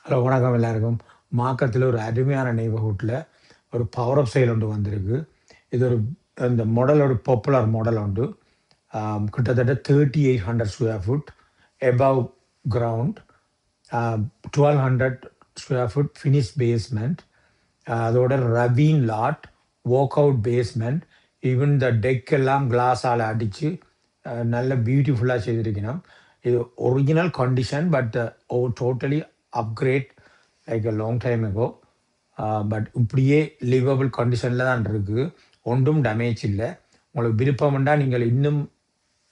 Hello வணக்கம் எல்லாருக்கும். மாக்கத்தில் ஒரு அருமையான நெய்பர்ஹுட்டில் ஒரு பவர் ஆஃப் சேல் ஒன்று வந்திருக்கு. இது ஒரு இந்த மாடல் ஒரு பாப்புலர் மாடல் உண்டு. கிட்டத்தட்ட 3800 square foot above ground, 1200 square foot finish basement, அதோட ravine lot, walk out basement, even இந்த டெக் எல்லாம் கிளாஸால் அடித்து நல்ல பியூட்டிஃபுல்லாக செய்திருக்கணும். இது original condition but totally upgrade like a long time ago. But இப்படியே லிவபிள் கண்டிஷனில் தான் இருக்குது. ஒன்றும் டேமேஜ் இல்லை. உங்களுக்கு விருப்பம்ண்டா நீங்கள் இன்னும்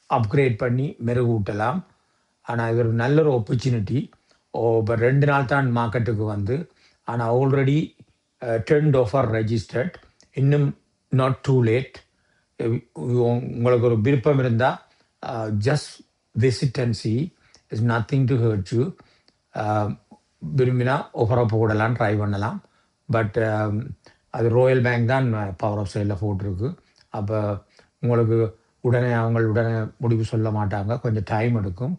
அப்கிரேட் பண்ணி மெருகூட்டலாம். ஆனால் இது ஒரு நல்ல ஒரு ஆப்பர்ச்சுனிட்டி. இப்போ 2 நாள் தான் மார்க்கெட்டுக்கு வந்து, ஆனால் ஆல்ரெடி டெண்ட் ஆஃபர் ரெஜிஸ்டர்ட். இன்னும் நாட் டூ லேட். உங்களுக்கு ஒரு விருப்பம் இருந்தால் just visit and see. It's nothing to hurt you. விரும்பினா ஆஃபரை போடலாம், ட்ரை பண்ணலாம். பட் அது ராயல் பேங்க் தான் பவர் ஆஃப் சேலில் போட்டிருக்கு. அப்போ உங்களுக்கு உடனே முடிவு சொல்ல மாட்டாங்க, கொஞ்சம் டைம் எடுக்கும்.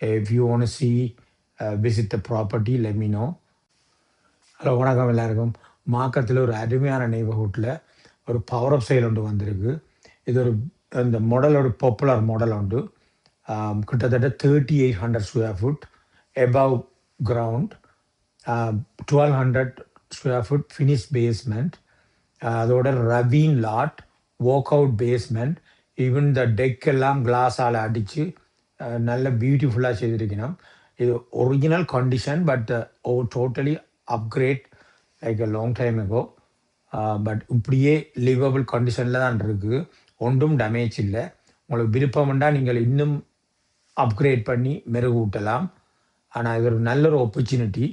If you want to see visit the property let me know. Hello வணக்கம் எல்லாருக்கும். மாக்கத்தில் ஒரு அருமையான நெய்பர்ஹுட்டில் ஒரு பவர் ஆஃப் சேல் ஒன்று வந்திருக்கு. இது ஒரு இந்த மாடல் ஒரு பாப்புலர் மாடல் உண்டு. கிட்டத்தட்ட 3800 square foot above ground, 1200 square foot finish basement, அதோட ravine lot, walk out basement, even இந்த டெக் எல்லாம் கிளாஸால் அடித்து நல்ல பியூட்டிஃபுல்லாக செய்திருக்கணும். இது original condition but totally upgrade like a long time ago. But இப்படியே லிவபிள் கண்டிஷனில் தான் இருக்குது. ஒன்றும் டேமேஜ் இல்லை. உங்களுக்கு விருப்பம்ண்டா நீங்கள் இன்னும் அப்கிரேட் பண்ணி மெருகூட்டலாம். ஆனால் இது ஒரு நல்ல ஒரு ஆப்பர்ச்சுனிட்டி.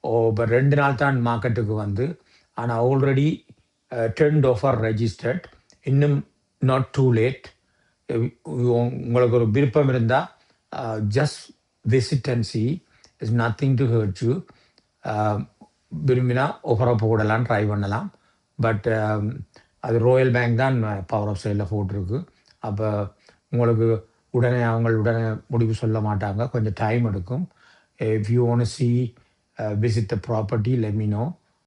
இப்போ 2 நாள் தான் மார்க்கெட்டுக்கு வந்து, ஆனால் ஆல்ரெடி டெண்ட் ஆஃபர் ரெஜிஸ்டர்ட். இன்னும் நாட் டூ லேட். உங்களுக்கு ஒரு விருப்பம் இருந்தால் just visit and see. It's nothing to hurt you. விரும்பினா ஆஃபரை போடலாம், ட்ரை பண்ணலாம். பட் அது ராயல் பேங்க் தான் பவர் ஆஃப் சேலில் போட்டிருக்கு. அப்போ உங்களுக்கு உடனே முடிவு சொல்ல மாட்டாங்க, கொஞ்சம் டைம் எடுக்கும். If you want to see visit the property let me no.